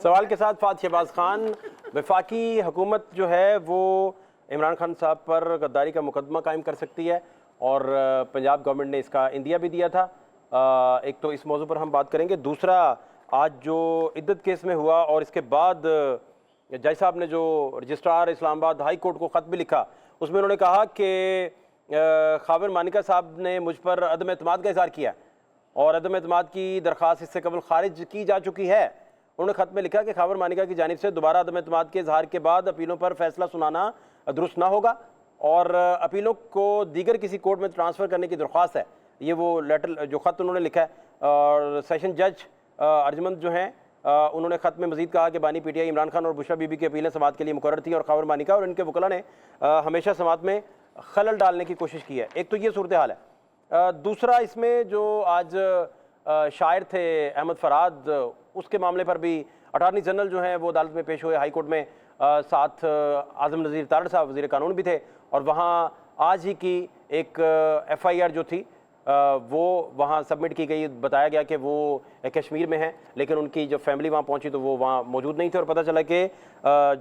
सवाल के साथ फात शहबाज खान, वफाकी हुकूमत जो है वो इमरान खान साहब पर गद्दारी का मुकदमा कायम कर सकती है और पंजाब गवर्नमेंट ने इसका इंदिया भी दिया था। एक तो इस मौजू पर हम बात करेंगे। दूसरा, आज जो इद्दत केस में हुआ और इसके बाद जज साहब ने जो रजिस्ट्रार इस्लामाबाद हाई कोर्ट को ख़त भी लिखा, उसमें उन्होंने कहा कि खावर मानिका साहब ने मुझ पर अदम एतमाद का इज़हार किया और अदम एतमाद की दरख्वास्त इससे कबल खारिज की जा चुकी है। उन्होंने ख़त में लिखा कि खावर मानिका की जानिब से दोबारा अदम एतमाद के इजहार के बाद अपीलों पर फैसला सुनाना दुरुस्त ना होगा और अपीलों को दीगर किसी कोर्ट में ट्रांसफ़र करने की दरख्वास्त है। ये वो लेटर जो ख़त उन्होंने लिखा है। और सेशन जज अर्जमंद जो हैं उन्होंने ख़त में मजीद कहा कि बानी पीटीआई इमरान खान और बुशरा बीबी की अपीलें समाअत के लिए मुकर्रर थी और खावर मानिका और इनके वकला ने हमेशा समाअत में खलल डालने की कोशिश की है। एक तो ये सूरत हाल है। दूसरा, इसमें जो आज शायर थे अहमद फराद, उसके मामले पर भी अटारनी जनरल जो हैं वो अदालत में पेश हुए हाई कोर्ट में। साथ आज़म नज़ीर तारड़ साहब वज़ीर कानून भी थे और वहाँ आज ही की एक FIR जो थी वो वहाँ सबमिट की गई। बताया गया कि वो कश्मीर में हैं, लेकिन उनकी जब फैमिली वहाँ पहुँची तो वो वहाँ मौजूद नहीं थे और पता चला कि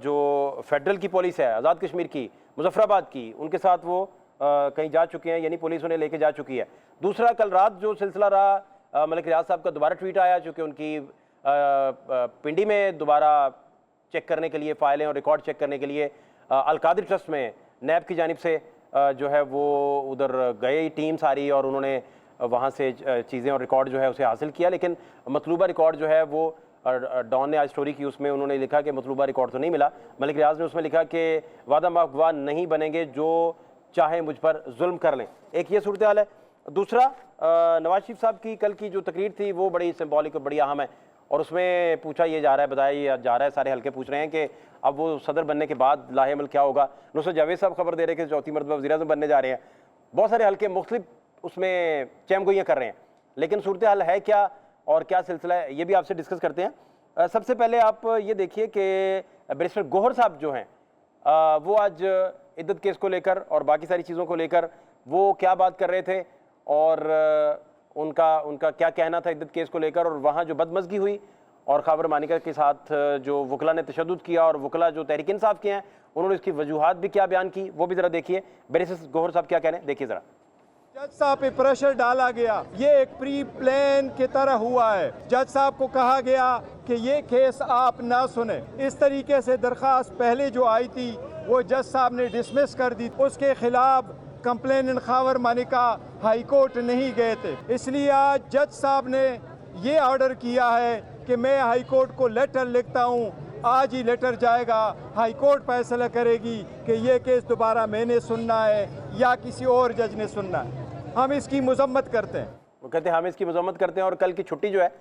जो फेडरल की पुलिस है आज़ाद कश्मीर की, मुजफ्फराबाद की, उनके साथ वो कहीं जा चुके हैं, यानी पुलिस उन्हें लेके जा चुकी है। दूसरा, कल रात जो सिलसिला रहा, मलिक रियाज साहब का दोबारा ट्वीट आया चूँकि उनकी पिंडी में दोबारा चेक करने के लिए फाइलें और रिकॉर्ड चेक करने के लिए अलकादिर ट्रस्ट में नैब की जानिब से जो है वो उधर गए टीम सारी और उन्होंने वहाँ से चीज़ें और रिकॉर्ड जो है उसे हासिल किया। लेकिन मतलूबा रिकॉर्ड जो है वो डॉन ने आज स्टोरी की, उसमें उन्होंने लिखा कि मतलूबा रिकॉर्ड तो नहीं मिला। मलिक रियाज ने उसमें लिखा कि वादा माफ़ नहीं बनेंगे, जो चाहे मुझ पर जुल्म कर लें। एक ये सूरत हाल है। दूसरा, नवाज शरीफ साहब की कल की जो तकरीर थी वो बड़ी सिंबॉलिक और बड़ी अहम है और उसमें पूछा ये जा रहा है, बताया जा रहा है, सारे हल्के पूछ रहे हैं कि अब वो सदर बनने के बाद लाहेमल क्या होगा। नुसरत जावेद साहब खबर दे रहे हैं कि चौथी मरतबा वज़ीर-ए-आज़म बनने जा रहे हैं। बहुत सारे हल्के मुख्तलिफ उसमें चैमगोइयाँ कर रहे हैं, लेकिन सूरत हाल है क्या और क्या सिलसिला है, ये भी आपसे डिस्कस करते हैं। सबसे पहले आप ये देखिए कि बैरिस्टर गोहर साहब जो हैं वो आज इद्दत केस को लेकर और बाकी सारी चीज़ों को लेकर वो क्या बात कर रहे थे और उनका क्या कहना था इद्दत केस को लेकर, और वहाँ जो बदमज़गी हुई और खावर मानिका के साथ जो वकला ने तशद्दुद किया और वकला जो तहरीक इंसाफ के हैं उन्होंने इसकी वजूहात भी क्या बयान की, वो भी ज़रा देखिए। बैरिस्टर गोहर साहब क्या कह रहे हैं, देखिए ज़रा। जज साहब पे प्रेशर डाला गया, ये एक प्री प्लान की तरह हुआ है। जज साहब को कहा गया कि ये केस आप ना सुने। इस तरीके से दरख्वास्त पहले जो आई थी वो जज साहब ने डिसमिस कर दी। उसके खिलाफ complainant Khawar Manika high court नहीं गए थे, इसलिए आज जज साहब ने ये ऑर्डर किया है कि मैं हाई कोर्ट को लेटर लिखता हूँ। आज ही लेटर जाएगा, हाई कोर्ट फैसला करेगी कि ये केस दोबारा मैंने सुनना है या किसी और जज ने सुनना है। हम इसकी मजम्मत करते हैं। वो कहते हैं हम इसकी मजम्मत करते हैं और कल की छुट्टी जो है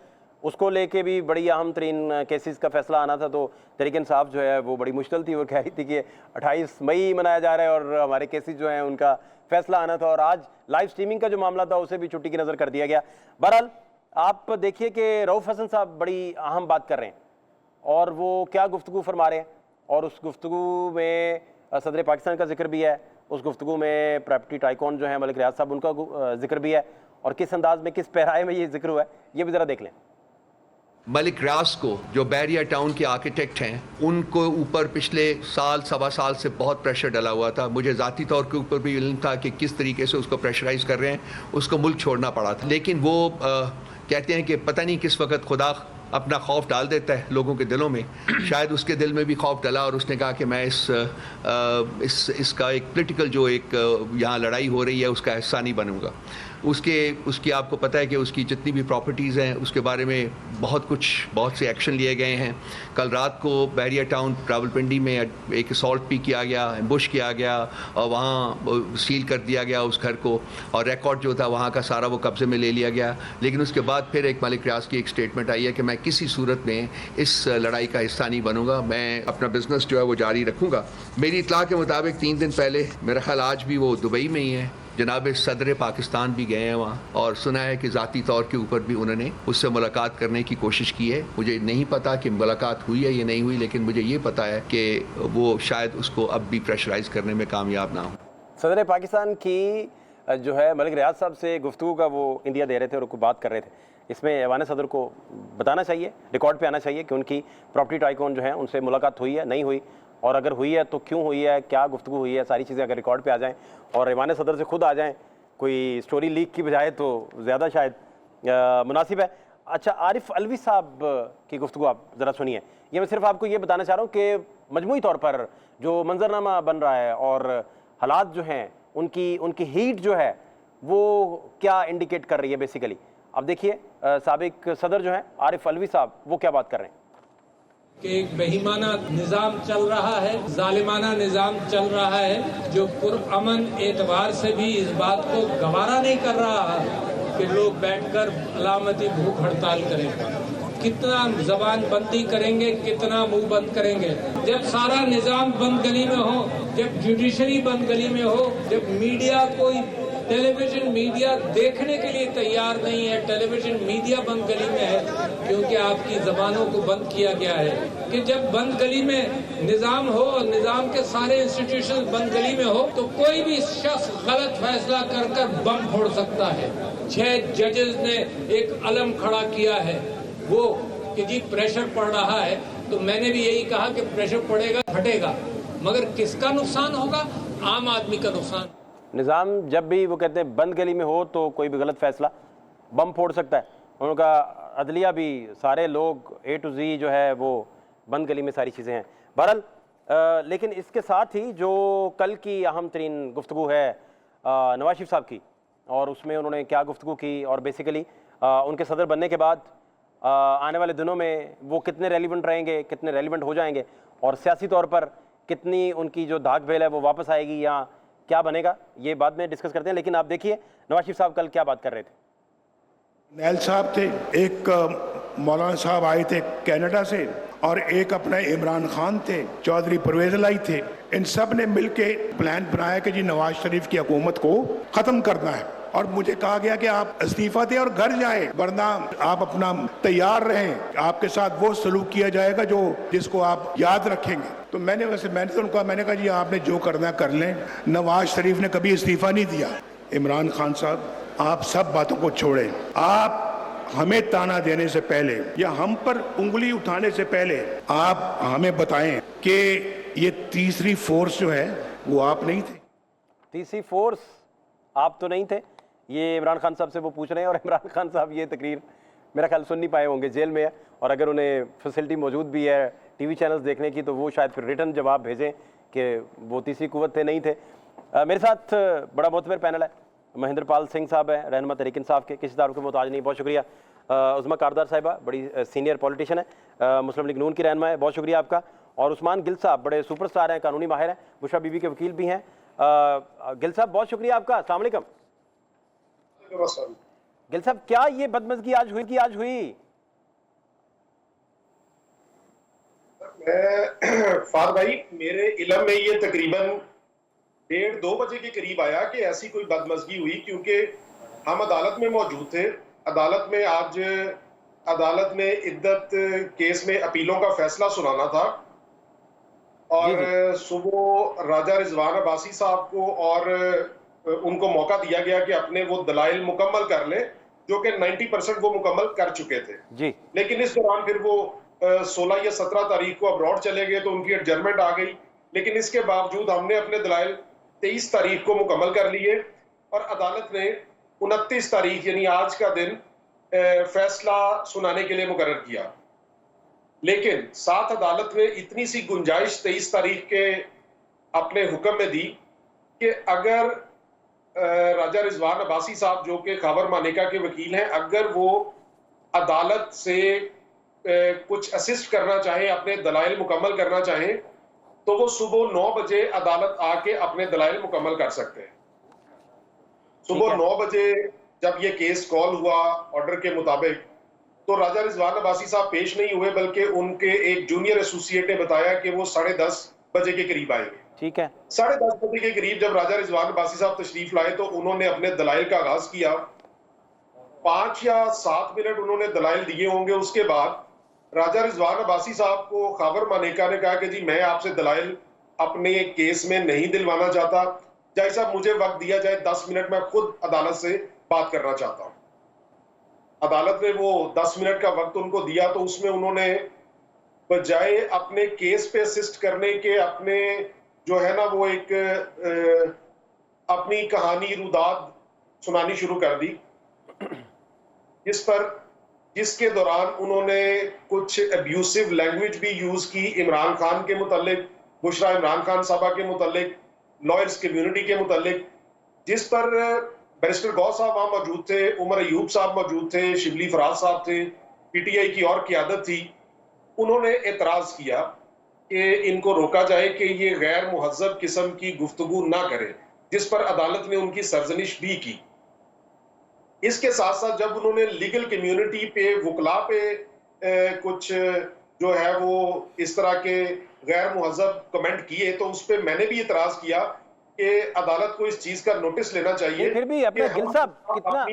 उसको लेके भी बड़ी अहम तरीन केसेस का फैसला आना था, तो तहरीक इंसाफ जो है वो बड़ी मुश्किल थी। वो कह रही थी कि 28 मई मनाया जा रहा है और हमारे केसेस जो हैं उनका फैसला आना था, और आज लाइव स्ट्रीमिंग का जो मामला था उसे भी छुट्टी की नज़र कर दिया गया। बहरहाल आप देखिए कि रऊफ़ हसन साहब बड़ी अहम बात कर रहे हैं और वो क्या गुफ्तगू फरमा रहे हैं, और उस गुफ्तगू में सदर पाकिस्तान का जिक्र भी है, उस गुफ्तगू में प्रॉपर्टी टाइकॉन जो है मलिक रियाज साहब उनका जिक्र भी है, और किस अंदाज में किस पैराए में ये जिक्र हुआ है ये भी ज़रा देख लें। मलिक रियाज को जो बैरिया टाउन के आर्किटेक्ट हैं उनको ऊपर पिछले साल सवा साल से बहुत प्रेशर डला हुआ था। मुझे ज़ाती तौर के ऊपर भी इल्म था कि किस तरीके से उसको प्रेशराइज कर रहे हैं, उसको मुल्क छोड़ना पड़ा था। लेकिन वो कहते हैं कि पता नहीं किस वक्त खुदा अपना खौफ डाल देता है लोगों के दिलों में। शायद उसके दिल में भी खौफ डला और उसने कहा कि मैं इसका एक पॉलिटिकल जो एक यहाँ लड़ाई हो रही है उसका हिस्सा नहीं बनूंगा। उसकी आपको पता है कि उसकी जितनी भी प्रॉपर्टीज़ हैं उसके बारे में बहुत से एक्शन लिए गए हैं। कल रात को बैरिया टाउन रावलपिंडी में एक असॉल्ट भी किया गया, एम्बुश किया गया और वहाँ सील कर दिया गया उस घर को, और रिकॉर्ड जो था वहाँ का सारा वो कब्ज़े में ले लिया गया। लेकिन उसके बाद फिर एक मलिक रियाज की एक स्टेटमेंट आई है कि मैं किसी सूरत में इस लड़ाई का हिस्सा नहीं बनूंगा, मैं अपना बिजनेस जो है वो जारी रखूँगा। मेरी इत्तला के मुताबिक 3 दिन पहले, मेरा ख्याल आज भी वो दुबई में ही है, जनाब सदर पाकिस्तान भी गए हैं वहाँ, और सुना है कि ज़ाती तौर के ऊपर भी उन्होंने उससे मुलाकात करने की कोशिश की है। मुझे नहीं पता कि मुलाकात हुई है या नहीं हुई, लेकिन मुझे ये पता है कि वो शायद उसको अब भी प्रेशराइज करने में कामयाब ना हो। सदर पाकिस्तान की जो है मलिक रियाज साहब से गुफ्तगू का वो इंदिया दे रहे थे और उनको बात कर रहे थे, इसमें ऐवान सदर को बताना चाहिए, रिकॉर्ड पे आना चाहिए कि उनकी प्रॉपर्टी टाइकून जो है उनसे मुलाकात हुई है, नहीं हुई, और अगर हुई है तो क्यों हुई है, क्या गुफ्तगू हुई है, सारी चीज़ें अगर रिकॉर्ड पे आ जाएँ और ऐवान सदर से खुद आ जाएँ, कोई स्टोरी लीक की बजाय, तो ज़्यादा शायद मुनासिब है। अच्छा, आरिफ अलवी साहब की गुफ्तगू आप ज़रा सुनिए। ये मैं सिर्फ आपको ये बताना चाह रहा हूँ कि मजमूई तौर पर जो मंजरनामा बन रहा है और हालात जो हैं उनकी हीट जो है वो क्या इंडिकेट कर रही है बेसिकली। अब देखिए साबिक सदर जो हैं आरिफ अलवी साहब वो क्या बात कर रहे हैं कि एक बेईमाना निज़ाम चल रहा है, जालिमाना निज़ाम चल रहा है, जो पुरअमन एतबार से भी इस बात को गवारा नहीं कर रहा कि लोग बैठकर अलामती भूख हड़ताल करें। कितना जबान बंदी करेंगे, कितना मुंह बंद करेंगे। जब सारा निज़ाम बंद गली में हो, जब जुडिशरी बंद गली में हो, जब मीडिया कोई टेलीविजन मीडिया देखने के लिए तैयार नहीं है, टेलीविजन मीडिया बंद गली में है क्योंकि आपकी जबानों को बंद किया गया है। कि जब बंद गली में निज़ाम हो और निज़ाम के सारे इंस्टीट्यूशन बंद गली में हो तो कोई भी शख्स गलत फैसला कर बम फोड़ सकता है। 6 जजेस ने एक अलम खड़ा किया है वो कि जी प्रेशर पड़ रहा है, तो मैंने भी यही कहा कि प्रेशर पड़ेगा, फटेगा, मगर किसका नुकसान होगा? आम आदमी का नुकसान। निज़ाम जब भी वो कहते हैं बंद गली में हो तो कोई भी गलत फैसला बम फोड़ सकता है, उनका अदलिया भी सारे लोग A to Z जो है वो बंद गली में सारी चीज़ें हैं। बहरहाल लेकिन इसके साथ ही जो कल की अहम तरीन गुफ्तगू है नवाज शरीफ साहब की, और उसमें उन्होंने क्या गुफ्तगू की और बेसिकली उनके सदर बनने के बाद आने वाले दिनों में वो कितने रेलिवेंट रहेंगे, कितने रेलिवेंट हो जाएंगे, और सियासी तौर पर कितनी उनकी जो दाग भेल है वो वापस आएगी या क्या बनेगा, ये बाद में डिस्कस करते हैं। लेकिन आप देखिए नवाज शरीफ साहब कल क्या बात कर रहे थे। नैल साहब थे, एक मौलाना साहब आए थे कनाडा से, और एक अपना इमरान खान थे, चौधरी परवेज लाई थे। इन सब ने मिलके प्लान बनाया कि जी नवाज शरीफ की हुकूमत को खत्म करना है, और मुझे कहा गया कि आप इस्तीफा दें और घर जाएं, वरना आप अपना तैयार रहें, आपके साथ वो सलूक किया जाएगा जो जिसको आप याद रखेंगे। तो मैंने तो उनको मैंने कहा जी आपने जो करना कर लें। नवाज शरीफ ने कभी इस्तीफा नहीं दिया। इमरान खान साहब, आप सब बातों को छोड़ें, आप हमें ताना देने से पहले या हम पर उंगली उठाने से पहले आप हमें बताएं कि ये तीसरी फोर्स जो है वो आप नहीं थे। तीसरी फोर्स आप तो नहीं थे, ये इमरान खान साहब से वो पूछ रहे हैं। और इमरान खान साहब ये तकरीर मेरा ख्याल सुन नहीं पाए होंगे, जेल में है, और अगर उन्हें फैसिलिटी मौजूद भी है टीवी चैनल्स देखने की तो वो शायद फिर रिटर्न जवाब भेजें कि वो तीसरी कुव्वत थे, नहीं थे। मेरे साथ बड़ा मोतबर पैनल है, महेंद्र पाल सिंह साहब हैं, रहनुमा तहरीक इंसाफ के, किसी तारुफ के मोहताज नहीं, बहुत शुक्रिया। उज़मा कारदार साहिबा बड़ी सीनियर पॉलिटिशियन है, मुस्लिम लीग नून की रहनुमा है, बहुत शुक्रिया आपका। और उस्मान गिल साहब बड़े सुपरस्टार हैं, कानूनी माहिर हैं, बुशरा बीबी के वकील भी हैं। गिल साहब बहुत शुक्रिया आपका, अस्सलाम वालेकुम। गिल साहब क्या ये बदमज़गी आज हुई? फार भाई, मेरे इल्म में ये तकरीबन 1:30-2 बजे के करीब आया कि ऐसी कोई बदमज़गी हुई, क्योंकि हम अदालत में मौजूद थे। अदालत में आज अदालत ने इद्दत केस में अपीलों का फैसला सुनाना था, और सुबह राजा रिजवान अब्बासी साहब को और उनको मौका दिया गया कि अपने वो दलाइल मुकम्मल कर लें, जो कि 90% वो मुकम्मल कर चुके थे जी। लेकिन इस दौरान फिर वो 16 या 17 तारीख को अब्रॉड चले गए, तो उनकी एडजर्नमेंट आ गई। लेकिन इसके बावजूद हमने अपने दलाइल 23 तारीख को मुकम्मल कर लिए, और अदालत ने 29 तारीख यानी आज का दिन फैसला सुनाने के लिए मुकर्रर किया। लेकिन साथ अदालत ने इतनी सी गुंजाइश 23 तारीख के अपने हुक्म में दी कि अगर राजा रिजवान अब्बासी साहब जो कि खबर मानेका के वकील हैं, अगर वो अदालत से कुछ असिस्ट करना चाहें, अपने दलाइल मुकम्मल करना चाहें, तो वो सुबह 9 बजे अदालत आके अपने दलाइल मुकम्मल कर सकते हैं। सुबह 9 बजे जब ये केस कॉल हुआ ऑर्डर के मुताबिक, तो राजा रिजवान अब्बासी साहब पेश नहीं हुए, बल्कि उनके एक जूनियर एसोसिएट ने बताया कि वो 10:30 बजे के करीब आएंगे। ठीक है, 10:30 बजे के करीब जब राजा रिजवान अब्बासी साहब तशरीफ लाए तो उन्होंने अपने दलाइल का आगाज किया। 5 या 7 मिनट उन्होंने दलाइल दिए होंगे। उसके बाद राजा रिजवान अब्बासी साहब को खाबर मानेका ने कहा कि जी मैं आपसे दलाइल अपने केस में नहीं दिलवाना चाहता, जज साहब मुझे वक्त दिया जाए 10 मिनट, मैं खुद अदालत से बात करना चाहता हूं। अदालत ने वो 10 मिनट का वक्त उनको दिया, तो उसमें उन्होंने बजाय अपने केस पे असिस्ट करने के अपने जो है ना वो एक अपनी कहानी रुदाद सुनानी शुरू कर दी, जिसके दौरान उन्होंने कुछ अब्यूसिव लैंग्वेज भी यूज की इमरान खान के मुतालिक, बुशरा इमरान खान साहबा के मुतालिक, लॉयर्स कम्युनिटी के मुतालिक, जिस पर बैरिस्टर गौ साहब वहां मौजूद थे, उमर अयूब साहब मौजूद थे, शिबली फराज साहब थे, पीटीआई की और क़यादत थी। उन्होंने एतराज किया कि इनको रोका जाए कि ये गैर मुहज्जब किस्म की गुफ्तगू ना करे, जिस पर अदालत ने उनकी सरजनिश भी की। इसके साथ साथ जब उन्होंने लीगल कम्युनिटी पे, वकला पे कुछ जो है वो इस तरह के गैर मुहज्जब कमेंट किए, तो उस पर मैंने भी इतराज किया कि अदालत को इस चीज का नोटिस लेना चाहिए। फिर भी अपने गिल साहब कितना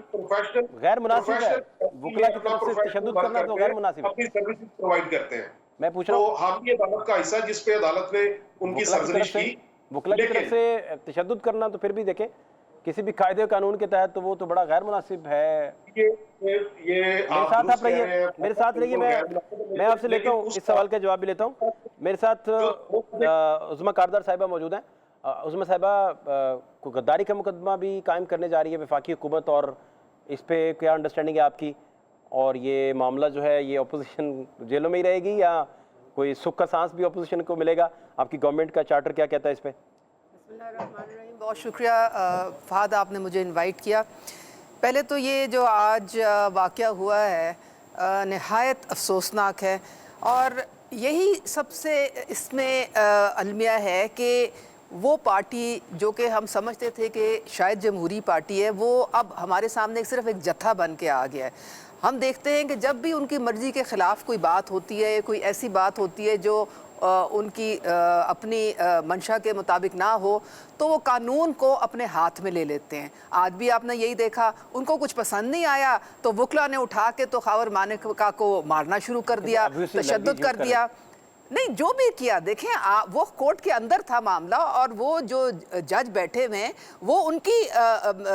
गैर मुनासिब है, वकला की तरफ से तशद्दुद करना तो गैर मुनासिब है। अपनी सर्विसेज प्रोवाइड करते हैं। मैं पूछ रहा हूँ, तो हम भी अदालत का हिस्सा, जिस पे अदालत ने उनकी सरजनिश की, वकला की तरफ से तशद्दुद करना तो फिर भी देखें किसी भी कायदे कानून के तहत तो वो तो बड़ा गैर मुनासिब है। ये मेरे साथ आप रहिए, मेरे साथ रहिए, मैं आपसे लेता हूँ इस सवाल का जवाब भी लेता हूँ। मेरे साथ उज़्मा कारदार साहिबा मौजूद हैं। उज़्मा साहिबा को गद्दारी का मुकदमा भी कायम करने जा रही है वफाकी हुकूमत, और इस पे क्या अंडरस्टैंडिंग है आपकी? और ये मामला जो है ये अपोजिशन जेलों में ही रहेगी या कोई सुख का सांस भी अपोजिशन को मिलेगा? आपकी गवर्नमेंट का चार्टर क्या कहता है इस पे? बहुत शुक्रिया फ़हद, आपने मुझे इनवाइट किया। पहले तो ये जो आज वाक़या हुआ है नहायत अफसोसनाक है, और यही सबसे इसमें अलमिया है कि वो पार्टी जो कि हम समझते थे कि शायद जमहूरी पार्टी है, वो अब हमारे सामने सिर्फ एक जत्था बन के आ गया है। हम देखते हैं कि जब भी उनकी मर्ज़ी के ख़िलाफ़ कोई बात होती है, कोई ऐसी बात होती है जो उनकी अपनी मंशा के मुताबिक ना हो, तो वो कानून को अपने हाथ में ले लेते हैं। आज भी आपने यही देखा, उनको कुछ पसंद नहीं आया तो वकला ने उठा के तो खावर मानिका को मारना शुरू कर दिया, तशद्दुद कर दिया। नहीं, जो भी किया, देखें वो कोर्ट के अंदर था मामला, और वो जो जज बैठे हुए हैं वो उनकी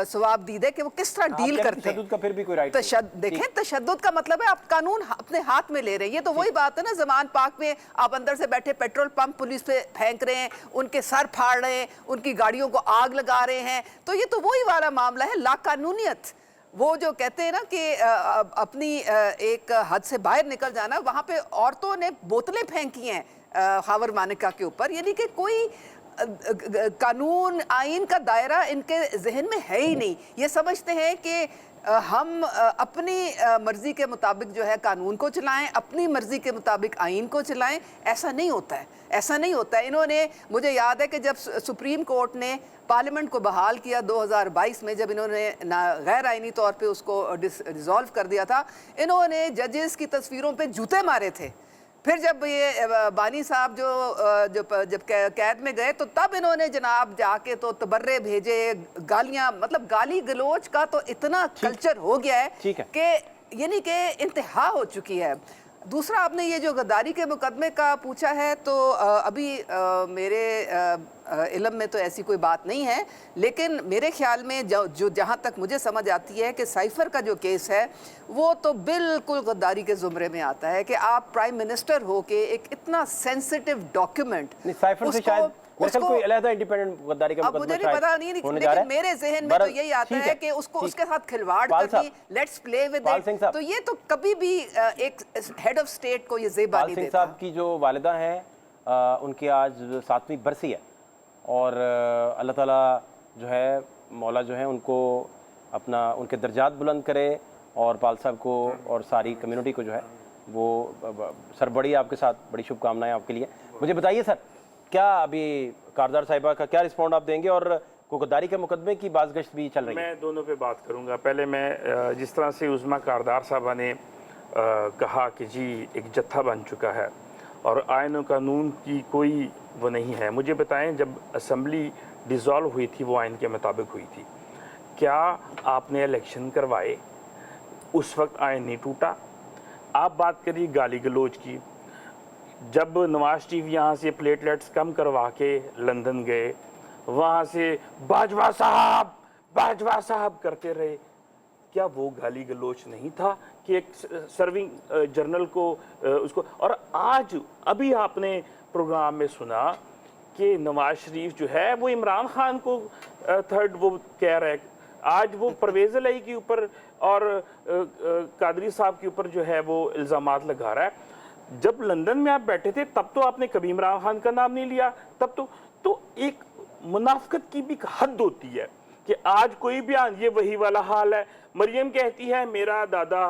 सवाबदीद है कि वो किस तरह डील करते हैं। का फिर भी कोई राइट देखें, तशद्दुद का मतलब है आप कानून अपने हाथ में ले रहे हैं। ये तो वही बात है ना, ज़मान पार्क में आप अंदर से बैठे पेट्रोल पंप पुलिस पे फेंक रहे हैं, उनके सर फाड़ रहे हैं, उनकी गाड़ियों को आग लगा रहे हैं। तो ये तो वही वाला मामला है, लाकानूनियत। वो जो कहते हैं ना कि अपनी एक हद से बाहर निकल जाना, वहाँ पे औरतों ने बोतलें फेंकी हैं खावर मानिका के ऊपर, यानी कि कोई कानून आइन का दायरा इनके जहन में है ही नहीं। ये समझते हैं कि हम अपनी मर्जी के मुताबिक जो है कानून को चलाएं, अपनी मर्जी के मुताबिक आइन को चलाएं। ऐसा नहीं होता है, ऐसा नहीं होता है। इन्होंने, मुझे याद है कि जब सुप्रीम कोर्ट ने पार्लियामेंट को बहाल किया 2022 में, जब इन्होंने ना गैर आइनी तौर पे उसको डिसॉल्व कर दिया था, इन्होंने जजेस की तस्वीरों पे जूते मारे थे। फिर जब ये बानी साहब जब कैद में गए तो तब इन्होंने जनाब जाके तो तबर्रे भेजे, गालियां, मतलब गाली गलोच का तो इतना कल्चर हो गया है कि यानी कि इंतहा हो चुकी है। दूसरा, आपने ये जो गद्दारी के मुकदमे का पूछा है, तो अभी मेरे इल्म में तो ऐसी कोई बात नहीं है, लेकिन मेरे ख्याल में जो जहाँ तक मुझे समझ आती है कि साइफर का जो केस है वो तो बिल्कुल गद्दारी के ज़ुमरे में आता है कि आप प्राइम मिनिस्टर हो के एक इतना सेंसिटिव डॉक्यूमेंट, साइफर से शायद कोई अलग इंडिपेंडेंट गद्दारी का मुकदमा मुझे नहीं पता, नहीं, लेकिन मेरे जहन में तो यही आता है कि उसको उसके साथ खिलवाड़ करनी, लेट्स प्ले विद इट, तो ये तो कभी भी एक हेड ऑफ स्टेट को ये ज़ेबा नहीं देता। साहब की जो वालिदा हैं, उनकी आज 7वीं बरसी है, और अल्लाह ताला जो है, मौला जो है उनको अपना उनके दर्जात बुलंद करे, और पाल साहब को और सारी कम्युनिटी को जो है वो सर, बड़ी आपके साथ बड़ी शुभकामनाएं आपके लिए। मुझे बताइए सर, क्या अभी कारदार साहिबा का क्या रिस्पॉन्ड आप देंगे, और गद्दारी के मुकदमे की बाज़गश्त भी चल रही है? मैं दोनों पे बात करूंगा। पहले मैं जिस तरह से उज़्मा कारदार साहबा ने कहा कि जी एक जत्था बन चुका है और आइन और कानून की कोई वो नहीं है, मुझे बताएं, जब असम्बली डिज़ोल्व हुई थी वो आइन के मुताबिक हुई थी, क्या आपने इलेक्शन करवाए? उस वक्त आइन नहीं टूटा। आप बात करिए गाली गलोच की, जब नवाज शरीफ यहाँ से प्लेटलेट्स कम करवा के लंदन गए वहाँ से बाजवा साहब करते रहे। क्या वो गाली गलोच नहीं था कि एक सर्विंग जर्नल को उसको? और आज अभी आपने प्रोग्राम में सुना कि नवाज शरीफ जो है वो इमरान खान को थर्ड वो कह रहा है। आज वो परवेज इलाही के ऊपर और कादरी साहब के ऊपर जो है वो इल्जामात लगा रहा है। जब लंदन में आप बैठे थे तब तो आपने कभी इमरान खान का नाम नहीं लिया। तब तो एक मुनाफिकत की भी हद होती है कि आज कोई बयान, ये वही वाला हाल है। मरियम कहती है मेरा दादा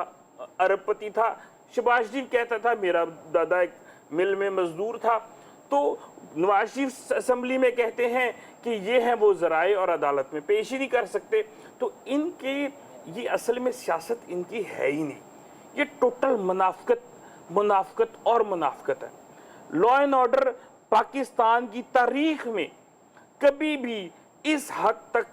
अरबपति था, शहबाज शरीफ कहता था मेरा दादा एक मिल में मजदूर था। तो नवाज शरीफ असेंबली में कहते हैं कि ये हैं वो ज़राए और अदालत में पेश ही नहीं कर सकते। तो इनके ये असल में सियासत इनकी है ही नहीं, ये टोटल मुनाफिकत और मुनाफिकत है। लॉ एंड ऑर्डर पाकिस्तान की तारीख में कभी भी इस हद तक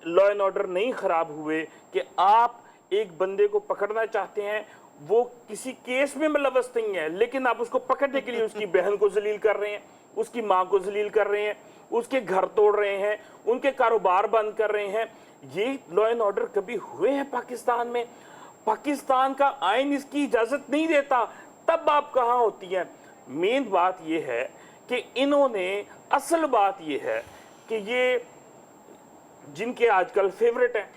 लॉ एंड ऑर्डर नहीं खराब हुए कि आप एक बंदे को पकड़ना चाहते हैं, वो किसी केस में मुलव्वस नहीं है, लेकिन आप उसको पकड़ने के लिए उसकी बहन को जलील कर रहे हैं, उसकी मां को जलील कर रहे हैं, उसके घर तोड़ रहे हैं, उनके कारोबार बंद कर रहे हैं। ये लॉ एंड ऑर्डर कभी हुए हैं पाकिस्तान में? पाकिस्तान का आइन इसकी इजाजत नहीं देता, तब आप कहां होती हैं? मेन बात यह है कि इन्होंने, असल बात यह है कि ये जिनके आजकल फेवरेट हैं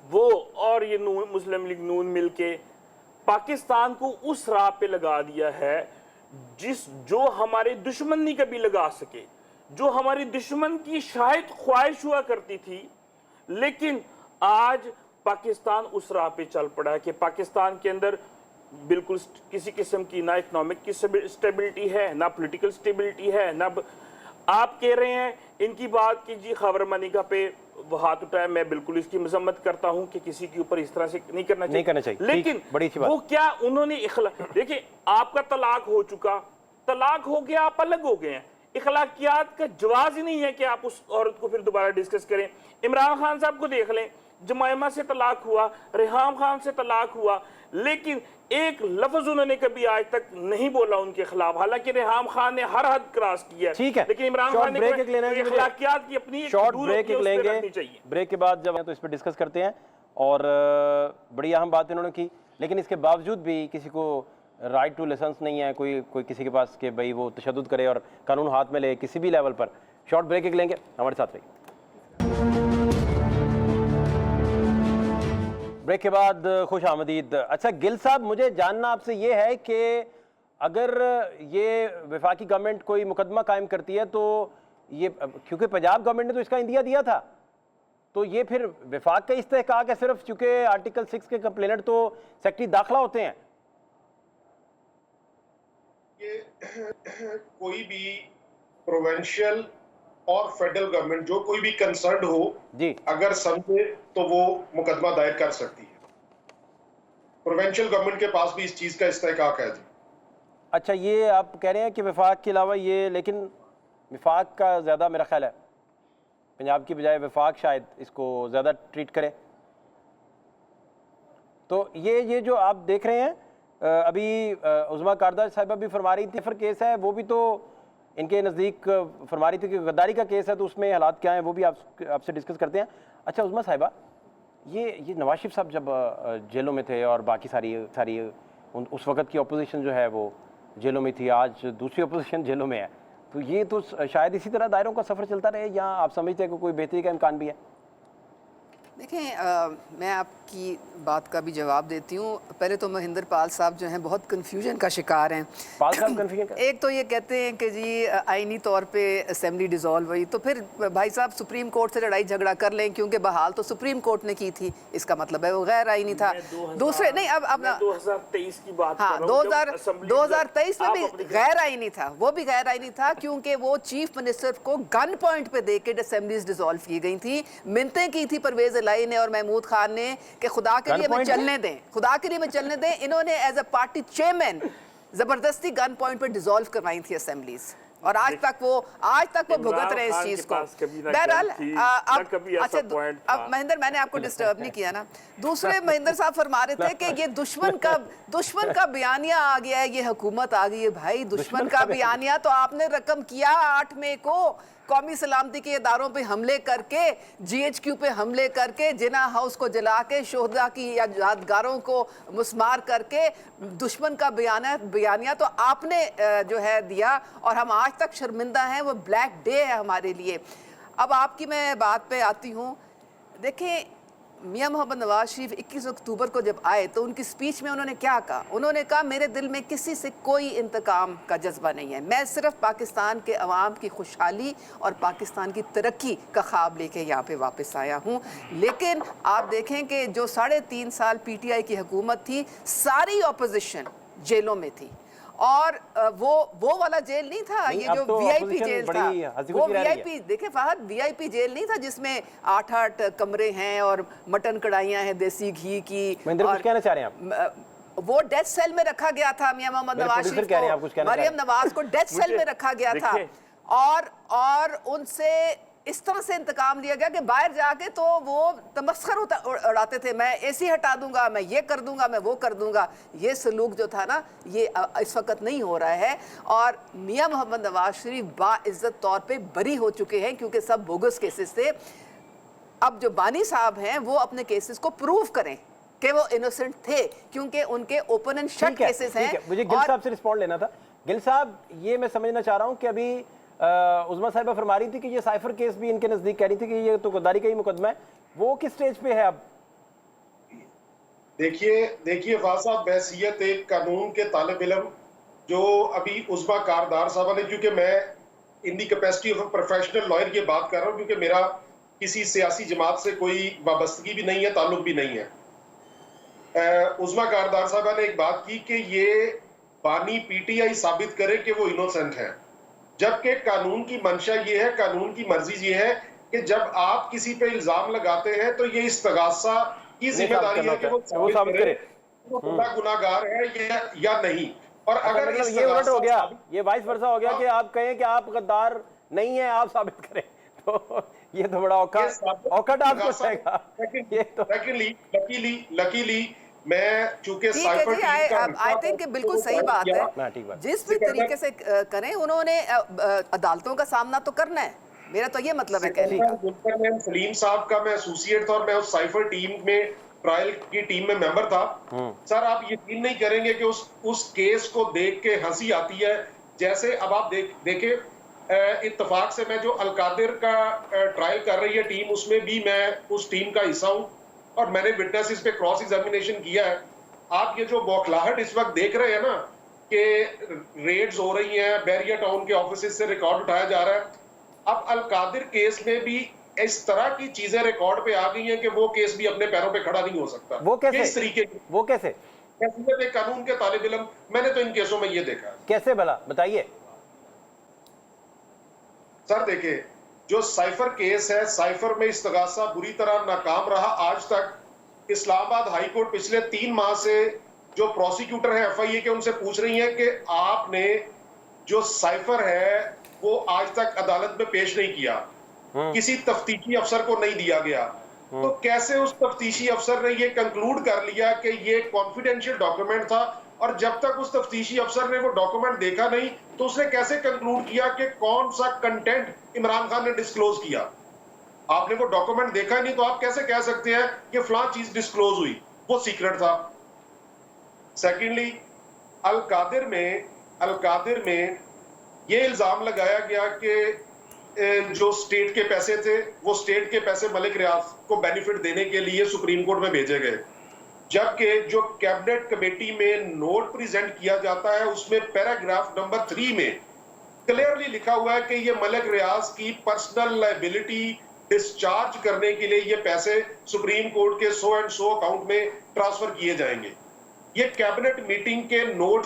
वो और ये मुस्लिम लीग नून मिलके पाकिस्तान को उस राह पे लगा दिया है जो हमारे दुश्मन नहीं कभी लगा सके, जो हमारी दुश्मन की शायद ख्वाहिश हुआ करती थी। लेकिन आज पाकिस्तान उस राह पे चल पड़ा है कि पाकिस्तान के अंदर बिल्कुल किसी किस्म की ना इकोनॉमिक की स्टेबिलिटी है, ना पॉलिटिकल स्टेबिलिटी है, ना आप कह रहे हैं इनकी बात की जी खबर मनिका पे वो हाथ उठाए। मैं बिल्कुल इसकी मजम्मत करता हूं कि किसी के ऊपर इस तरह से नहीं करना चाहिए। लेकिन बड़ी अच्छी बात। वो क्या उन्होंने देखिए, आपका तलाक हो चुका, तलाक हो गया, आप अलग हो गए हैं, इखलाकियात का जवाज ही नहीं है कि आप उस औरत को फिर दोबारा डिस्कस करें। इमरान खान साहब को देख लें, जमायमा से तलाक हुआ, रेहाम खान से तलाक हुआ, लेकिन एक लफ्ज उन्होंने कभी आज तक नहीं बोला उनके खिलाफ। हालांकि रेहाम खान ने हर हद क्रॉस किया, ठीक है, लेकिन इमरान खान ने इखलाकियात की अपनी शॉर्ट ब्रेक लेंगे। ब्रेक के बाद जब तो इस पर डिस्कस करते हैं, और बड़ी अहम बात इन्होंने की, लेकिन इसके बावजूद भी किसी को राइट टू लाइसेंस नहीं है कोई किसी के पास कि भाई वो तशद्दुद करे और कानून हाथ में ले किसी भी लेवल पर। शॉर्ट ब्रेक एक लेंगे, हमारे साथ रहिए। ब्रेक के बाद खुश आमदीद। अच्छा गिल साहब, मुझे जानना आपसे ये है कि अगर ये वफाकी गवर्नमेंट कोई मुकदमा कायम करती है तो ये, क्योंकि पंजाब गवर्नमेंट ने तो इसका इंदिया दिया था, तो ये फिर वफाक का इस्तेहकाक है सिर्फ, चूंकि आर्टिकल 6 के कंप्लेनेंट तो सेक्रेटरी दाखिला होते हैं। कोई भी प्रोविंशियल और फेडरल गवर्नमेंट जो कोई भी कंसर्न हो जी, अगर समझे तो वो मुकदमा दायर कर सकती है। प्रोविंशियल गवर्नमेंट के पास भी इस चीज का इस्तेहकाक है जी। अच्छा, ये आप कह रहे हैं कि वफाक के अलावा ये, लेकिन वफाक का ज़्यादा मेरा ख्याल है पंजाब की बजाय वफाक शायद इसको ज़्यादा ट्रीट करे। तो ये जो आप देख रहे हैं अभी उज़मा कारदार साहिबा भी फरमा रही थी, फिर केस है वो भी तो इनके नज़दीक फरमा रही थी कि गद्दारी का केस है, तो उसमें हालात क्या हैं वो भी आपसे डिस्कस करते हैं। अच्छा उज़मा साहिबा, ये नवाज शरीफ साहब जब जेलों में थे और बाकी सारी उस वक़्त की अपोजिशन जो है वो जेलों में थी, आज दूसरी अपोजिशन जेलों में है, तो ये तो शायद इसी तरह दायरों का सफ़र चलता रहे, या आप समझते हैं कि कोई बेहतरी का इम्कान भी है? देखें, मैं आपकी बात का भी जवाब देती हूँ। पहले तो महेंद्र पाल साहब जो हैं बहुत कन्फ्यूजन का शिकार हैं। पाल साहब कन्फ्यूजन का? एक तो ये कहते हैं कि जी आईनी तौर पे असेंबली डिसॉल्व हुई, तो फिर भाई साहब सुप्रीम कोर्ट से लड़ाई झगड़ा कर लें, क्योंकि बहाल तो सुप्रीम कोर्ट ने की थी, इसका मतलब है वो गैर आईनी था। दूसरे नहीं, अब 2023 की बात, हाँ 2023 में भी गैर आईनी था, वो भी गैर आईनी था क्योंकि वो चीफ मिनिस्टर को गन पॉइंट पे देके असेंबलीज डिसॉल्व की गई थी। मिन्नतें की थी परवेज इलाही ने और महमूद खान ने कि खुदा के लिए हमें चलने दें, खुदा के लिए हमें चलने दें। इन्होंने एज अ पार्टी चेयरमैन जबरदस्ती गन पॉइंट पे डिसॉल्व करवाई थी असेंबलीज। और आज तक वो भुगत रहे इस चीज को। बहरहाल अब महेंद्र, मैंने आपको डिस्टर्ब नहीं किया ना। दूसरे महेंद्र साहब फरमा रहे थे कि ये दुश्मन का बयानिया आ गया है, ये हुकूमत आ गई है। भाई दुश्मन का बयानिया तो आपने रकम किया 8 मई को, कौमी सलामती के इदारों पे हमले करके, GHQ पे हमले करके, जिना हाउस को जला के, शोहदा की यादगारों को मुस्मार करके, दुश्मन का बयानिया तो आपने जो है दिया, और हम आज तक शर्मिंदा हैं। वो ब्लैक डे है हमारे लिए। अब आपकी मैं बात पे आती हूँ। देखिए, मियां मोहम्मद नवाज शरीफ 21 अक्टूबर को जब आए तो उनकी स्पीच में उन्होंने क्या कहा? उन्होंने कहा मेरे दिल में किसी से कोई इंतकाम का जज्बा नहीं है, मैं सिर्फ पाकिस्तान के अवाम की खुशहाली और पाकिस्तान की तरक्की का ख्वाब लेके यहाँ पे वापस आया हूँ। लेकिन आप देखें कि जो 3.5 साल PTI की हुकूमत थी, सारी ऑपोजिशन जेलों में थी, और वो वाला जेल नहीं था, ये जो तो VIP जेल था, वो VIP, देखे फहद, VIP जेल नहीं था जिसमें 8-8 कमरे हैं और मटन कढ़ाइयाँ हैं देसी घी की। कुछ कहना चाह रहे हैं आप? वो डेथ सेल में रखा गया था मियां मोहम्मद नवाज शरीफ को, मरियम नवाज को डेथ सेल में रखा गया था, और उनसे इस तरह से इंतकाम लिया गया कि बाहर जाके तो वो तमस्खर उड़ाते थे, मैं AC हटा दूंगा, मैं ये कर दूंगा, मैं वो कर दूंगा। ये सलूक जो था ना, ये इस वक्त नहीं हो रहा है, और मियां मोहम्मद नवाज शरीफ बाइज्जत तौर पे बरी हो चुके हैं, क्योंकि सब बोगस केसेस थे। अब जो बानी साहब हैं वो अपने केसेस को प्रूव करें कि वो इनोसेंट थे, क्योंकि उनके ओपन एंड शट केसेस हैं। मुझे गिल साहब से रिस्पॉन्ड लेना था। गिल साहब, ये मैं समझना चाह रहा हूँ कि अभी उज़मा साहिबा फरमा रही थी कि ये साइफर केस भी इनके नजदीक कह रही थी कि ये तो गद्दारी का ही मुकदमा है, वो किस स्टेज पे है अब? देखिए फाज साहब, बैसियत एक कानून के तालिब इल्म जो अभी उज़मा कारदार साहब ने, क्योंकि मैं इन दी कैपेसिटी ऑफ प्रोफेशनल लॉयर ये बात कर रहा हूँ, क्योंकि मेरा किसी सियासी जमात से कोई वाबस्तगी भी नहीं है, ताल्लुक भी नहीं है। उज़मा कारदार साहब ने एक बात की कि ये बानी PTI साबित करे कि वो इनोसेंट है, जबकि कानून की मंशा ये है, कानून की मर्जी ये है कि जब आप किसी पे इल्जाम लगाते हैं तो ये इस्तगासा की जिम्मेदारी है कि वो साबित करे वो गुनाहगार है या नहीं। और अगर ये उलट हो गया, ये वाइस वर्सा हो गया कि आप कहें कि आप गद्दार नहीं है, आप साबित करें, तो ये तो बड़ा औखा आपको रहेगा। लकीली मैं चूंकि आई थिंक बिल्कुल सही बात है, जिस भी तरीके से करें उन्होंने अदालतों का सामना तो करना है, मेरा तो ये मतलब है कहने का। सलीम साहब का मैं एसोसिएट था और मैं उस साइफर टीम में, ट्रायल की टीम में मेंबर था। सर आप यकीन नहीं करेंगे कि उस केस को देख के हंसी आती है। जैसे अब आप देखें, इत्तेफाक से मैं जो अलकादिर का ट्रायल कर रही है टीम, उसमें भी मैं उस टीम का हिस्सा हूँ और मैंने विटनेसेस पे क्रॉस एग्जामिनेशन किया है। आप ये जो बौखलाहट इस वक्त देख रहे हैं ना कि रेड्स हो रही हैं, बैरिया टाउन के ऑफिस से रिकॉर्ड उठाया जा रहा है, अब अलकादिर केस में भी इस तरह की चीजें रिकॉर्ड पे आ गई हैं कि वो केस भी अपने पैरों पे खड़ा नहीं हो सकता। वो कैसे? इस तरीके की, वो कैसे? कानून के तालिब इल्म, मैंने तो इन केसों में ये देखा। कैसे भला बताइए सर? देखिए, जो साइफर केस है, साइफर में इस्तगासा बुरी तरह नाकाम रहा आज तक। इस्लामाबाद हाई कोर्ट पिछले 3 माह से जो प्रोसिक्यूटर है FIA के, उनसे पूछ रही है कि आपने जो साइफर है वो आज तक अदालत में पेश नहीं किया, किसी तफ्तीशी अफसर को नहीं दिया गया, तो कैसे उस तफ्तीशी अफसर ने ये कंक्लूड कर लिया कि ये कॉन्फिडेंशियल डॉक्यूमेंट था, और जब तक उस तफ्तीशी अफसर ने वो डॉक्यूमेंट देखा नहीं तो उसने कैसे कंक्लूड किया कि कौन सा कंटेंट इमरान खान ने डिस्क्लोज किया? आपने वो डॉक्यूमेंट देखा ही नहीं तो आप कैसे कह सकते हैं कि फलां चीज डिस्क्लोज हुई? वो सीक्रेट था। सेकेंडली, अलकादिर में ये इल्जाम लगाया गया कि जो स्टेट के पैसे थे, वो स्टेट के पैसे मलिक रियाज को बेनिफिट देने के लिए सुप्रीम कोर्ट में भेजे गए, जबकि जो कैबिनेट कमेटी में नोट प्रेजेंट किया जाता है उसमें पैराग्राफ नंबर 3 में क्लियरली लिखा हुआ है कि ये मलिक रियाज की पर्सनल लायबिलिटी डिस्चार्ज करने के लिए ये पैसे सुप्रीम कोर्ट के सो एंड सो अकाउंट में ट्रांसफर किए जाएंगे। ये कैबिनेट मीटिंग के नोट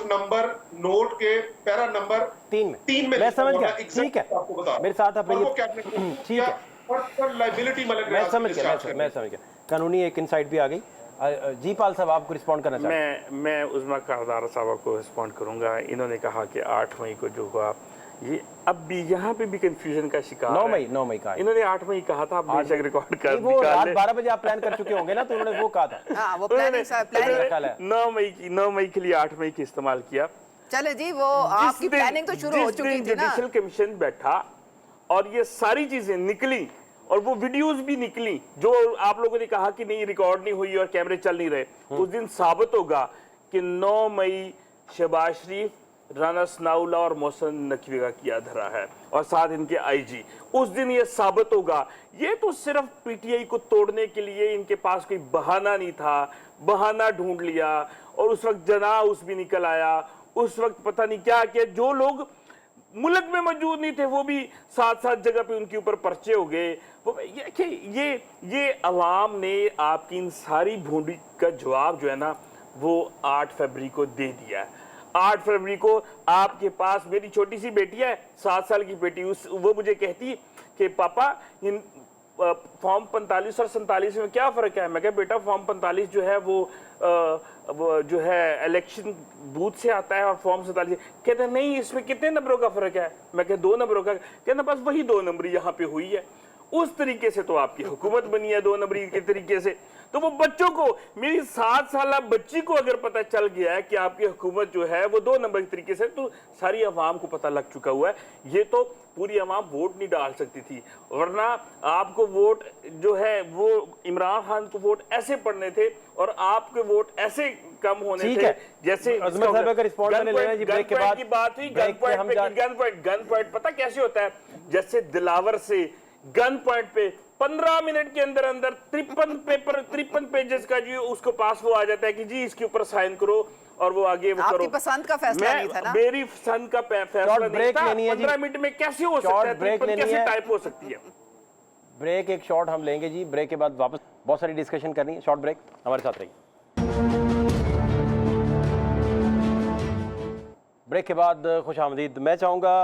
के पैरा नंबर 3 में मैं समझ गया। ठीक है, आपको बता मेरे साथ आप ठीक है, पर्सनल लायबिलिटी मलिक रियाज मैं समझ गया। कानूनी एक इनसाइट भी आ गई। जी पाल साहब, आपको रिस्पॉन्ड करना चाहते हैं? मैं उज़मा कारदार साहब को रिस्पॉन्ड करूंगा। इन्होंने कहा कि 8 मई को जो हुआ ये अब भी यहाँ पे भी कंफ्यूजन का शिकार 9 मई का है। इन्होंने 8 मई कहा था, आप बेशक रिकॉर्ड कर वो रात 12 बजे आप प्लान कर चुके होंगे ना, तो उन्होंने वो कहा था। हाँ, वो प्लानिंग 9 मई के लिए 8 मई की इस्तेमाल किया। चले जी, वो आपकी प्लानिंग तो शुरू हो चुकी थी ना। जुडिशियल कमीशन बैठा और ये सारी चीजें निकली और वो वीडियोस भी निकली जो आप लोगों ने कहा कि नहीं रिकॉर्ड नहीं हुई और कैमरे चल नहीं रहे, उस दिन साबित होगा कि 9 मई शहबाज शरीफ, राना सनाउल्लाह और मोहसिन नकवी का किया धरा है और साथ इनके आईजी। उस दिन ये साबित होगा। ये तो सिर्फ पीटीआई को तोड़ने के लिए इनके पास कोई बहाना नहीं था, बहाना ढूंढ लिया और उस वक्त जनाउस भी निकल आया, उस वक्त पता नहीं क्या किया। जो लोग मुल्क में मौजूद नहीं थे वो भी साथ जगह पे उनके ऊपर पर्चे हो गए। ये अवाम ने आपकी इन सारी भूंडी का जवाब जो है ना वो 8 फरवरी को दे दिया है। 8 फरवरी को आपके पास मेरी छोटी सी बेटी है, 7 साल की बेटी, वो मुझे कहती कि पापा इन फॉर्म 45 और 47 में क्या फ़र्क है। मैं कहा बेटा फॉर्म 45 जो है वो जो है इलेक्शन बूथ से आता है और फॉर्म 47। कहते नहीं इसमें कितने नंबरों का फ़र्क है। मैं कहा 2 नंबरों का। कहना बस वही 2 नंबरी यहाँ पे हुई है। उस तरीके से तो आपकी हुकूमत बनी है 2 नंबरी के तरीके से। तो वो बच्चों को, मेरी 7 साल बच्ची को अगर पता चल गया है कि आपकी हुकूमत जो है वो 2 नंबर के तरीके से, तो सारी अवाम को पता लग चुका हुआ है। ये तो पूरी अवाम वोट नहीं डाल सकती थी, वरना आपको वोट जो है वो इमरान खान को वोट ऐसे पड़ने थे और आपके वोट ऐसे कम होने थे जैसे अजमत साहब का रिस्पॉन्स लेना है जी। ब्रेक के बाद की बात हुई। गन पॉइंट पता कैसे होता है, जैसे दिलावर से गन पॉइंट पे 15 मिनट के अंदर 53 पेजेस का जी उसको पास वो आ जाता है कि जी इसके ऊपर साइन करो और वो आगे वो करो। आपकी पसंद का फैसला नहीं था ना? मेरी पसंद का फैसला नहीं था। 15 मिनट में कैसे हो सकता है, कैसे टाइप हो सकती है। ब्रेक, एक शॉर्ट हम लेंगे जी। ब्रेक के बाद वापस बहुत सारी डिस्कशन करनी है। शॉर्ट ब्रेक, हमारे साथ रहिए। ब्रेक के बाद खुश आमदीद। मैं चाहूँगा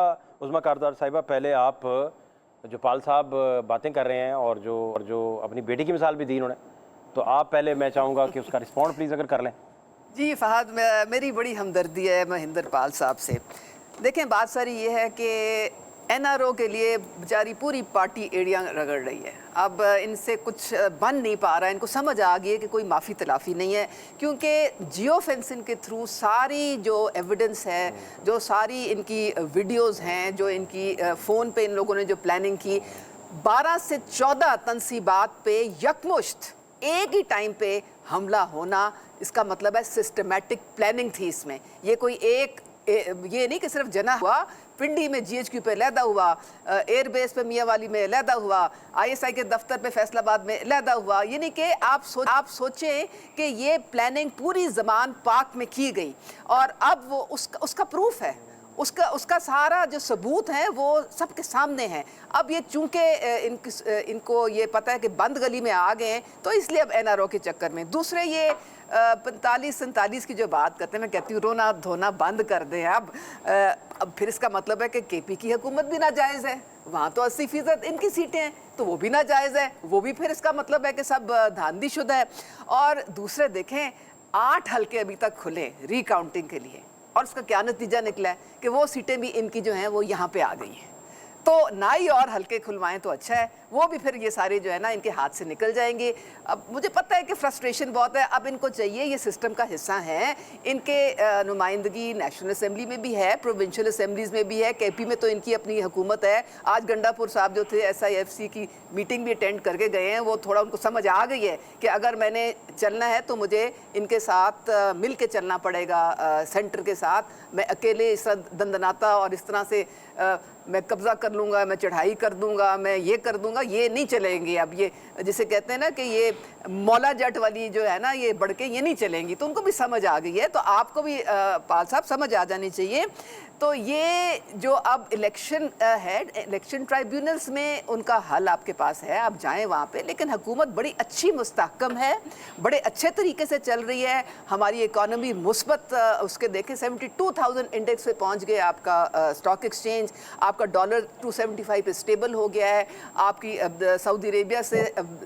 उज़्मा कारदार साहिबा, पहले आप जो पाल साहब बातें कर रहे हैं और जो अपनी बेटी की मिसाल भी दी उन्होंने, तो आप पहले मैं चाहूँगा कि उसका रिस्पॉन्ड प्लीज़ अगर कर लें। जी फहद, मेरी बड़ी हमदर्दी है महिंदर पाल साहब से। देखें बात सारी ये है कि एनआरओ के लिए बेचारी पूरी पार्टी एड़ियाँ रगड़ रही है। अब इनसे कुछ बन नहीं पा रहा है। इनको समझ आ गई है कि कोई माफ़ी तलाफ़ी नहीं है, क्योंकि जियो फेंसिंग के थ्रू सारी जो एविडेंस है, जो सारी इनकी वीडियोस हैं, जो इनकी फ़ोन पे इन लोगों ने जो प्लानिंग की, 12 से 14 तनसीबात पे यकमुश्त एक ही टाइम पे हमला होना, इसका मतलब है सिस्टमेटिक प्लानिंग थी इसमें। ये कोई ये नहीं कि सिर्फ जना हुआ, पिंडी में जीएचक्यू पे लैदा हुआ, एयरबेस पे मियाँवाली में लैदा हुआ, आईएसआई के दफ्तर पे फैसलाबाद में लैदा हुआ। ये नहीं कि आप सोचें कि ये प्लानिंग पूरी ज़मान पाक में की गई और अब वो उसका प्रूफ है, उसका सारा जो सबूत है वो सबके सामने है। अब ये चूंकि इनको ये पता है कि बंद गली में आ गए हैं, तो इसलिए अब एनआरओ के चक्कर में। दूसरे ये 45-47 की जो बात करते हैं, मैं कहती हूँ रोना धोना बंद कर दें। अब फिर इसका मतलब है कि केपी की हुकूमत भी नाजायज़ है, वहाँ तो 80% इनकी सीटें हैं, तो वो भी नाजायज़ है, वो भी फिर इसका मतलब है कि सब धांधलीशुदा है। और दूसरे देखें 8 हल्के अभी तक खुले रिकाउंटिंग के लिए, और उसका क्या नतीजा निकला है कि वो सीटें भी इनकी जो हैं वो यहाँ पे आ गई हैं। तो ना ही और हल्के खुलवाएं तो अच्छा है, वो भी फिर ये सारे जो है ना इनके हाथ से निकल जाएंगे। अब मुझे पता है कि फ्रस्ट्रेशन बहुत है, अब इनको चाहिए, ये सिस्टम का हिस्सा है, इनके नुमाइंदगी नेशनल असेंबली में भी है, प्रोविंशियल असेंबलीज में भी है, केपी में तो इनकी अपनी हुकूमत है। आज गंडापुर साहब जो थे SIFC की मीटिंग भी अटेंड करके गए हैं, वो थोड़ा उनको समझ आ गई है कि अगर मैंने चलना है तो मुझे इनके साथ मिल के चलना पड़ेगा, सेंटर के साथ। मैं अकेले इस तरह दंदनाता और इस तरह से मैं कब्जा कर लूँगा, मैं चढ़ाई कर दूँगा, मैं ये कर दूँगा, ये नहीं चलेंगी। अब ये जिसे कहते हैं ना कि ये मौला जट वाली जो है ना, ये बढ़ के ये नहीं चलेंगी। तो उनको भी समझ आ गई है, तो आपको भी पाल साहब समझ आ जानी चाहिए। तो ये जो अब इलेक्शन है, इलेक्शन ट्राइब्यूनल्स में उनका हल आपके पास है, आप जाएं वहाँ पे। लेकिन हुकूमत बड़ी अच्छी मुस्तहकम है, बड़े अच्छे तरीके से चल रही है। हमारी इकॉनमी मुस्बत, उसके देखें 72,000 इंडेक्स पे पहुँच गए, आपका स्टॉक एक्सचेंज, आपका डॉलर 275 पे स्टेबल हो गया है, आपकी सऊदी अरेबिया से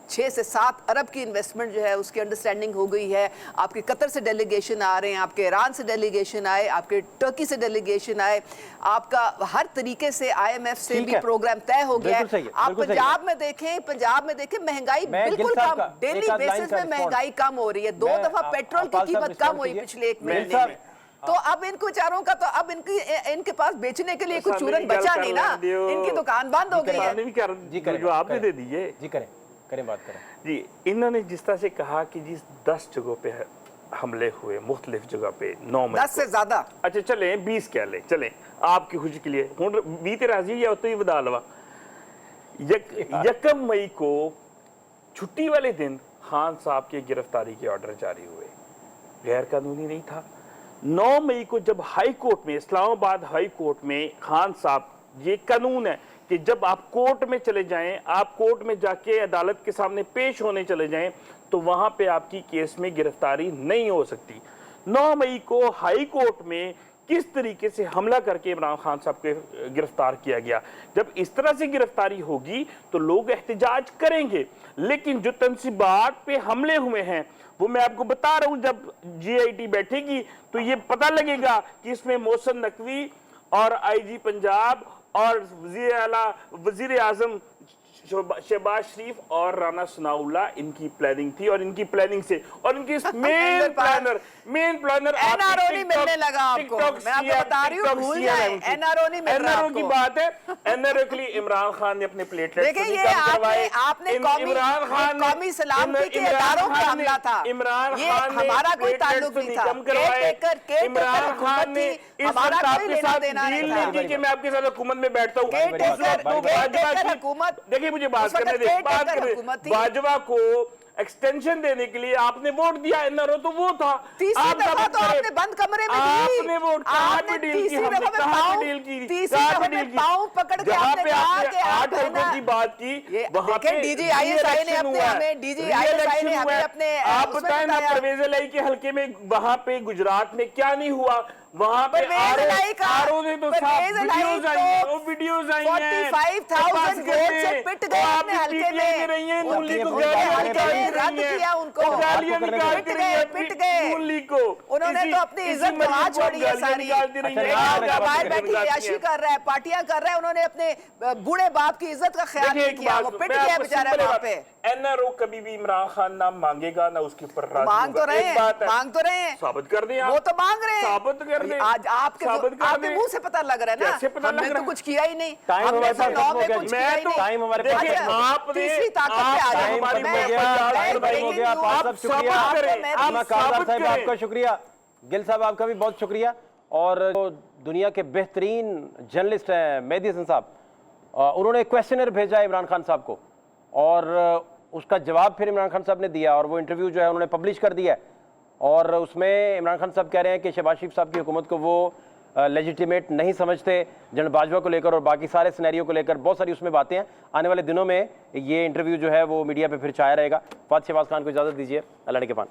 6 से 7 अरब की इन्वेस्टमेंट जो है उसकी अंडरस्टैंडिंग हो गई है। आपके कतर से डेलीगेशन आ रहे हैं, आपके ईरान से डेलीगेशन आए, आपके टर्की से डेलीगेशन आए, आपका हर तरीके से IMF से भी प्रोग्राम तय हो गया है। आप पंजाब में देखें महंगाई बिल्कुल कम, डेली बेसिस पे महंगाई कम हो रही है। 2 दफा पेट्रोल की कीमत कम हुई पिछले 1 महीने में। तो अब इनको बेचारों का तो अब इनके पास बेचने के लिए कुछ चूरन बचा नहीं ना, इनकी दुकान बंद हो गई है। जो आपने दे दीजिए जी, करें बात करें जी। इन्होंने जिस तरह से कहा कि जिस 10 जगहों पे हमले हुए, मुख्तलिफ जगह पे 9 मई 10 से ज्यादा, अच्छा चले 20 कह ले, चले आपकी खुशी के लिए हुण 20 राजी या तो ही बता लवा। 1 मई को छुट्टी वाले दिन खान साहब की गिरफ्तारी के ऑर्डर जारी हुए, गैर कानूनी नहीं था। 9 मई को जब हाई कोर्ट में, इस्लामाबाद हाई कोर्ट में खान साहब, ये कानून है कि जब आप कोर्ट में चले जाएं, आप कोर्ट में जाके अदालत के सामने पेश होने चले जाएं, तो वहां पे आपकी केस में गिरफ्तारी नहीं हो सकती। 9 मई को हाई कोर्ट में किस तरीके से हमला करके इमरान खान साहब को गिरफ्तार किया गया। जब इस तरह से गिरफ्तारी होगी तो लोग एहतजाज करेंगे, लेकिन जो तंसीबात पे हमले हुए हैं वो मैं आपको बता रहा हूं, जब GIT बैठेगी तो ये पता लगेगा कि इसमें मोहसिन नकवी और IG पंजाब और वजीर आजम शहबाज शरीफ और राना सनाउल्लाह, इनकी प्लानिंग थी और इनकी प्लानिंग से और इनकी मेन प्लानर NRO नहीं मिलने लगा आपको, मैं आपको बता रही हूँ, भूल जाए NRO नहीं मिल रहा आपको। की बात है, NRO के लिए इमरान खान ने अपने प्लेटलेट्स देखिए, ये आपने कौमी सलामती के इदारों पे हमला था, इमरान खान ने हमारा कोई ताल्लुक नहीं था, इमरान खान ने इस वक्त आपके साथ डील नहीं की कि मैं आपके साथ हुकूमत में बैठता हूँ। देखिए मुझे बात करने दे, बाजवा को एक्सटेंशन देने के लिए आपने वोट दिया, NRO तो वो था। तीसरी दफा तो आपने बंद कमरे में दी, आपने वोट कहाँ पे डील की, हमने कहाँ पे डील की, तीसरी दफा में पाँव पकड़ के जहाँ आपने पे कहा आपने कि 8 अरब की बात की, वहाँ पे DGISI ने हमें अपने आप बताएं ना, परवेज इलाही के हल्के में वहाँ पे गुजरात में क्या नहीं हुआ, वहाँ पे आरओ ने तो वीडियोस आई हैं, वो वीडियोस आई हैं, 45,000 वोट से पिट गए अपने हल्के में, रही हैं नूली को, रद्द किया उनको, गालियां निकालती रही हैं, पिट गए नूली को। उन्होंने तो अपनी इज्जत गंवा छोड़ी है सारी। बाहर बैठी अयाशी कर रहा है, पार्टियां कर रहा है, उन्होंने अपने बूढ़े बाप की इज्जत का ख्याल नहीं किया, वो पिट गया बेचारा वहाँ पे। NRO कभी भी इमरान खान नाम मांगेगा ना उसके ऊपर मांग तो रहे हैं, साबित कर दें, वो तो मांग रहे हैं, साबित कर दें। आज आपके मुंह से पता लग रहा है ना, कैसे पता लग रहा है? हमने तो कुछ किया ही नहीं, टाइम हमने हमारे तो 9 में पास कुछ किया ही नहीं। टाइम हमारे पास देखिए, आपने तीसरी ताकत पे आ जाए, हमारी आपका शुक्रिया, गिल साहब आपका भी बहुत शुक्रिया। और दुनिया के बेहतरीन जर्नलिस्ट हैं मेहदी हसन साहब, उन्होंने क्वेश्चनर भेजा है इमरान खान साहब को और उसका जवाब फिर इमरान खान साहब ने दिया और वो इंटरव्यू जो है उन्होंने पब्लिश कर दिया है। और उसमें इमरान खान साहब कह रहे हैं कि शहबाज शरीफ साहब की हुकूमत को वो लेजिटिमेट नहीं समझते, जनरल बाजवा को लेकर और बाकी सारे सिनेरियो को लेकर बहुत सारी उसमें बातें हैं। आने वाले दिनों में ये इंटरव्यू जो है वो मीडिया पे फिर छाया रहेगा। फात शहबाज खान को इजाज़त दीजिए, अल्लाह ने के पान।